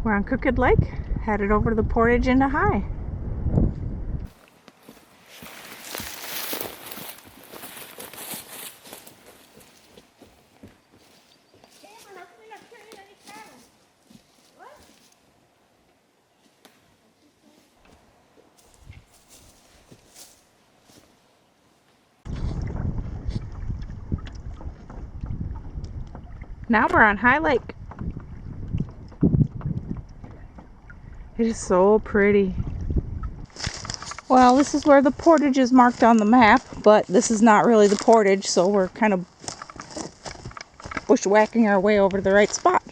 We're on Crooked Lake, headed over to the Portage into High. Now we're on High Lake. It is so pretty. Well, this is where the Portage is marked on the map, but this is not really the Portage, so we're kind of bushwhacking our way over to the right spot.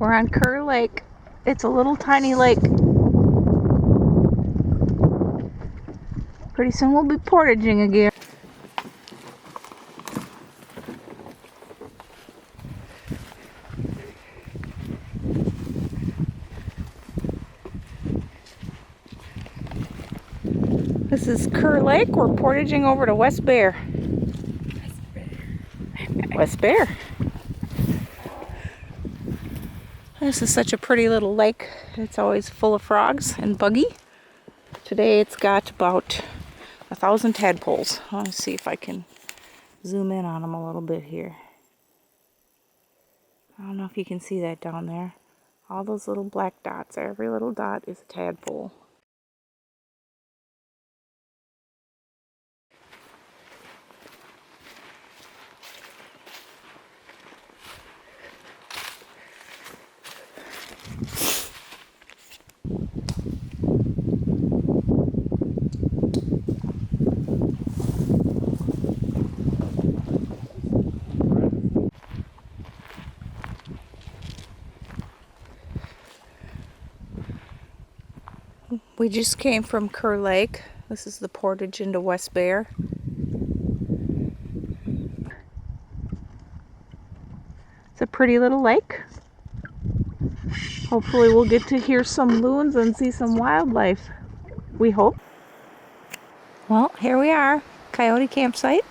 We're on Kerr Lake. It's a little tiny lake. Pretty soon we'll be portaging again. This is Kerr Lake. We're portaging over to West Bear. West Bear. This is such a pretty little lake. It's always full of frogs and buggy. Today it's got about 1,000 tadpoles. Let's see if I can zoom in on them a little bit here. I don't know if you can see that down there. All those little black dots. Every little dot is a tadpole. We just came from Kerr Lake. This is the portage into West Bear. It's a pretty little lake. Hopefully we'll get to hear some loons and see some wildlife. We hope. Well, here we are, Coyote campsite.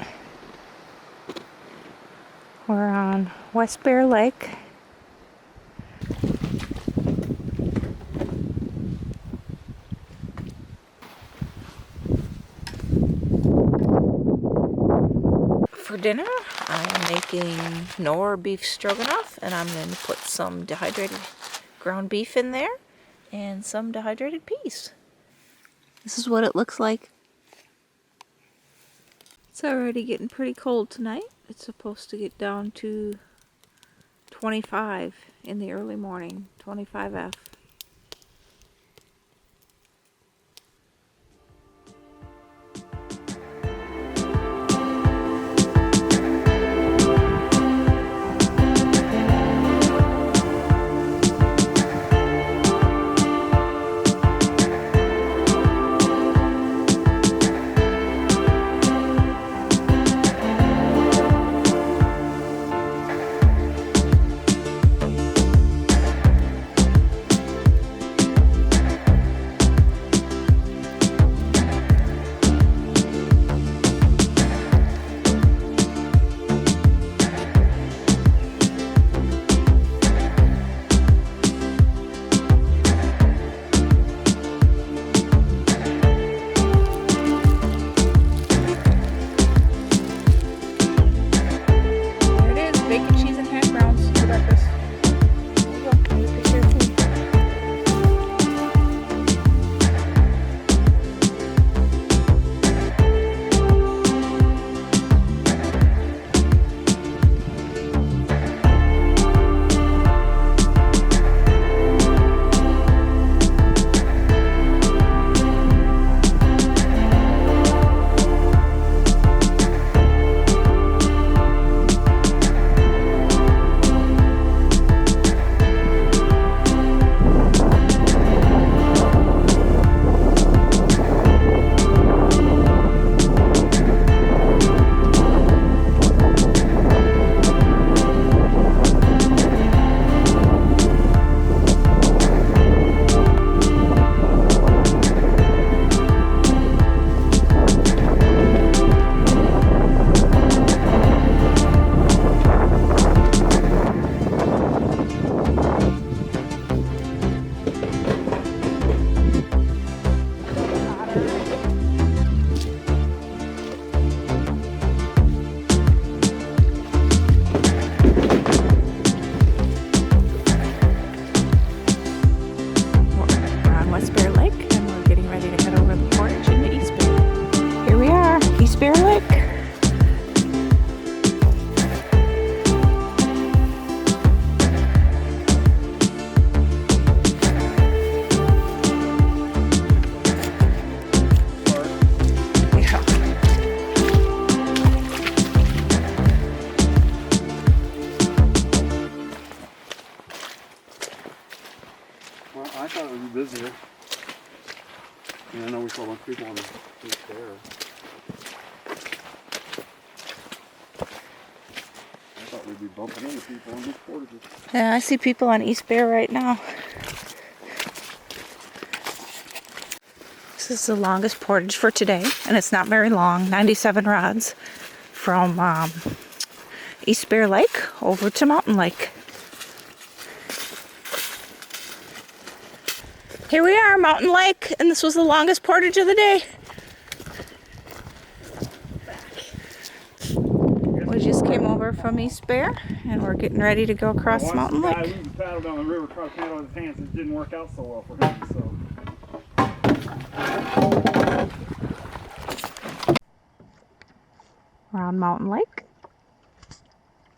We're on West Bear Lake. For dinner, I'm making Knorr beef stroganoff, and I'm going to put some dehydrated ground beef in there and some dehydrated peas. This is what it looks like. It's already getting pretty cold tonight. It's supposed to get down to 25 in the early morning, 25 F. We're on West Bear Lake and we're getting ready to head over the Portage into East Bear. Here we are, East Bear Lake. I thought it would be busier. I know we saw a bunch of people on the street there. I thought we'd be bumping into people on these portages. Yeah, I see people on East Bear right now. This is the longest portage for today, and it's not very long, 97 rods from East Bear Lake over to Mountain Lake. Here we are, Mountain Lake, and this was the longest portage of the day. We just came over from East Bear, and we're getting ready to go across Mountain Lake. We paddled down the river across Canada with his pants. It didn't work out so well for him, so. We're on Mountain Lake.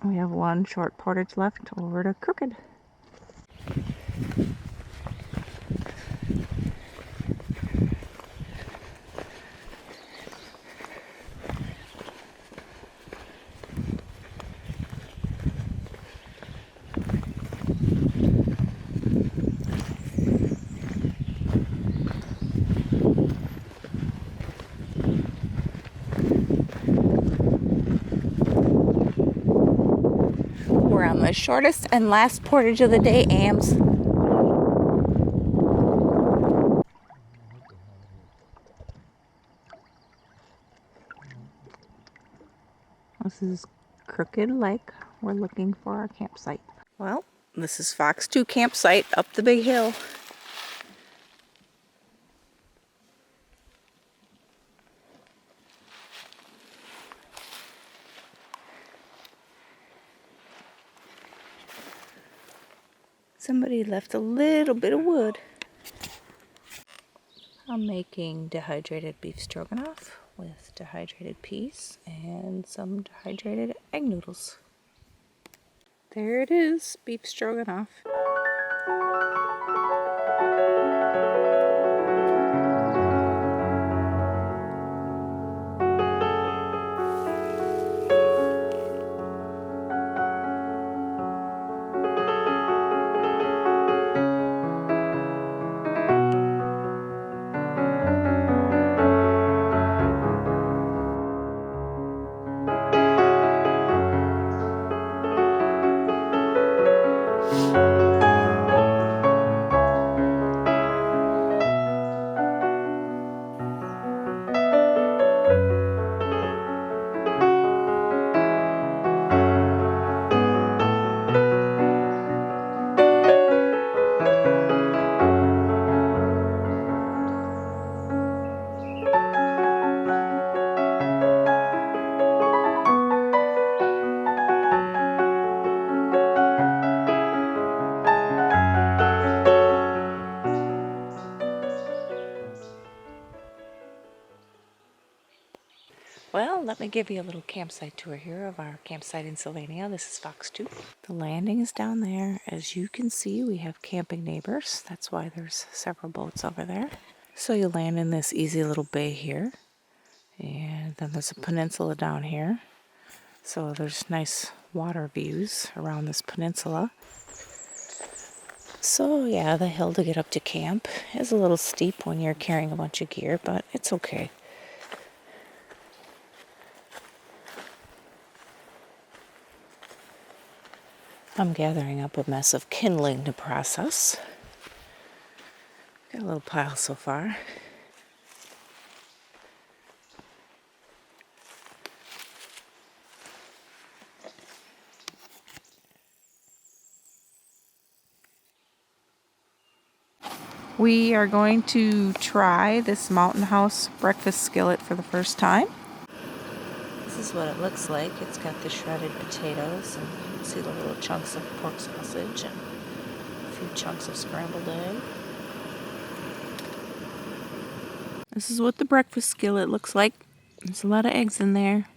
We have one short portage left over to Crooked. We're on the shortest and last portage of the day, Ams. This is Crooked Lake. We're looking for our campsite. Well, this is Fox 2 campsite up the big hill. Somebody left a little bit of wood. I'm making dehydrated beef stroganoff with dehydrated peas and some dehydrated egg noodles. There it is, beef stroganoff. Well, let me give you a little campsite tour here of our campsite in Sylvania. This is Fox 2. The landing is down there. As you can see, we have camping neighbors. That's why there's several boats over there. So you land in this easy little bay here. And then there's a peninsula down here. So there's nice water views around this peninsula. So yeah, the hill to get up to camp is a little steep when you're carrying a bunch of gear, but it's okay. I'm gathering up a mess of kindling to process. Got a little pile so far. We are going to try this Mountain House breakfast skillet for the first time. This is what it looks like. It's got the shredded potatoes, and you can see the little chunks of pork sausage and a few chunks of scrambled egg. This is what the breakfast skillet looks like. There's a lot of eggs in there.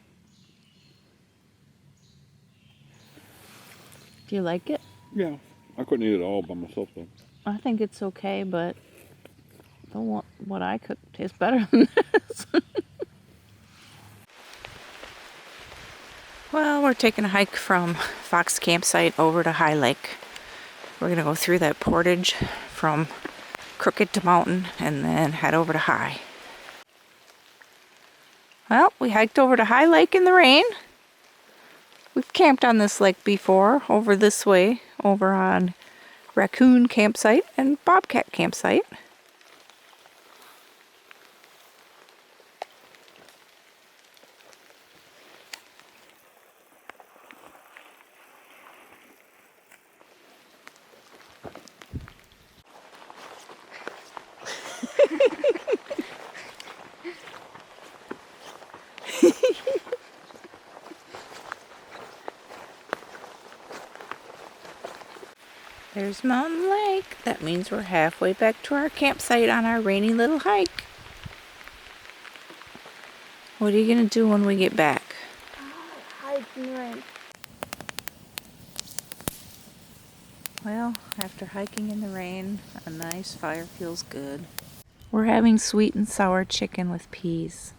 Do you like it? Yeah, I couldn't eat it all by myself though. I think it's okay, but the one, what I cooked tastes better than this. Well, we're taking a hike from Fox Campsite over to High Lake. We're going to go through that portage from Crooked to Mountain and then head over to High. Well, we hiked over to High Lake in the rain. We've camped on this lake before, over this way, over on Raccoon Campsite and Bobcat Campsite. There's Mountain Lake. That means we're halfway back to our campsite on our rainy little hike. What are you going to do when we get back? Hike in the rain. Well, after hiking in the rain, a nice fire feels good. We're having sweet and sour chicken with peas.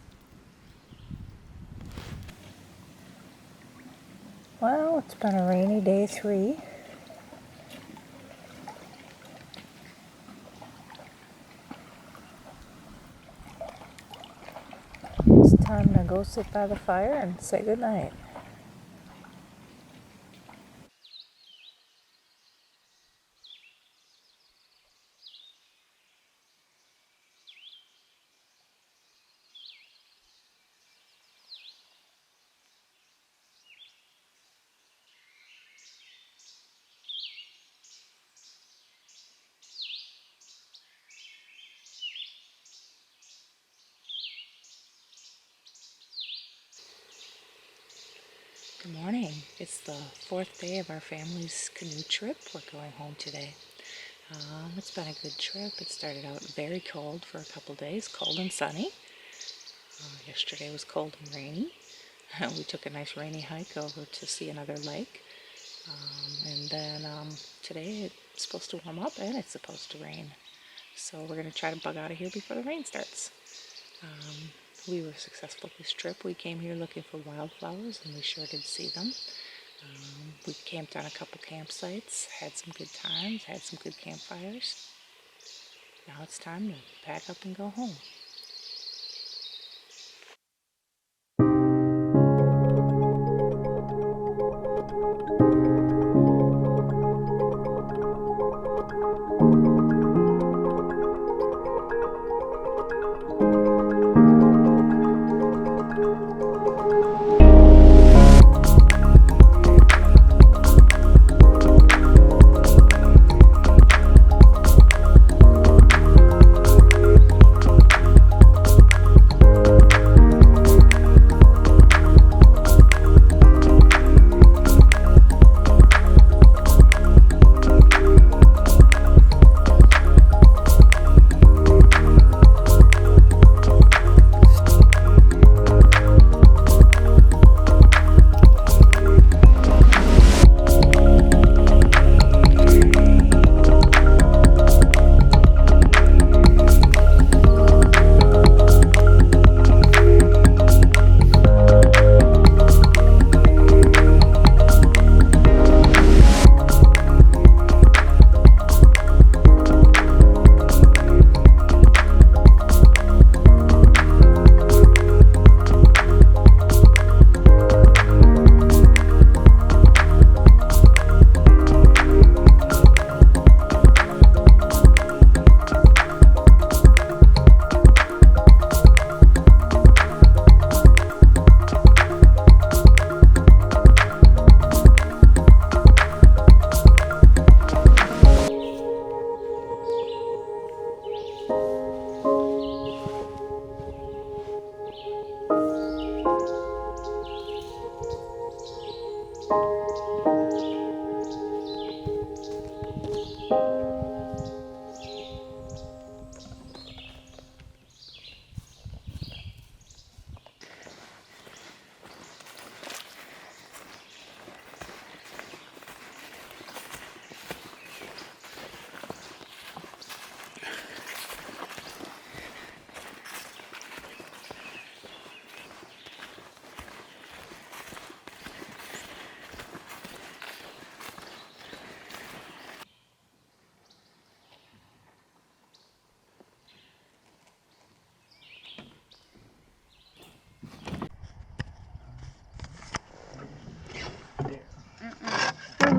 Well, it's been a rainy day 3. It's time to go sit by the fire and say goodnight. Good morning. It's the 4th day of our family's canoe trip. We're going home today. It's been a good trip. It started out very cold for a couple days, cold and sunny. Yesterday was cold and rainy. We took a nice rainy hike over to see another lake. And then today it's supposed to warm up and it's supposed to rain. So we're going to try to bug out of here before the rain starts. We were successful this trip. We came here looking for wildflowers, and we sure did see them. We camped on a couple campsites, had some good times, had some good campfires. Now it's time to pack up and go home.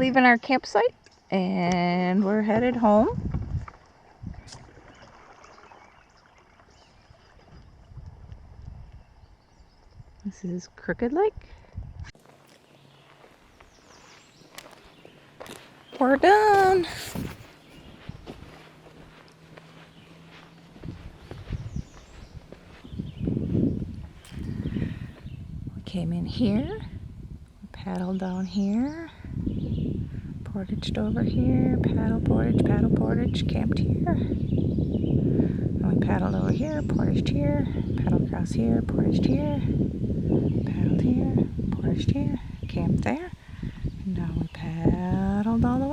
leaving our campsite and we're headed home. This is Crooked Lake. We're done. We came in here, we paddled down here, portaged over here, paddle portage, camped here. And we paddled over here, portaged here, paddled across here, portaged here, paddled here, portaged here, camped there. And now we paddled all the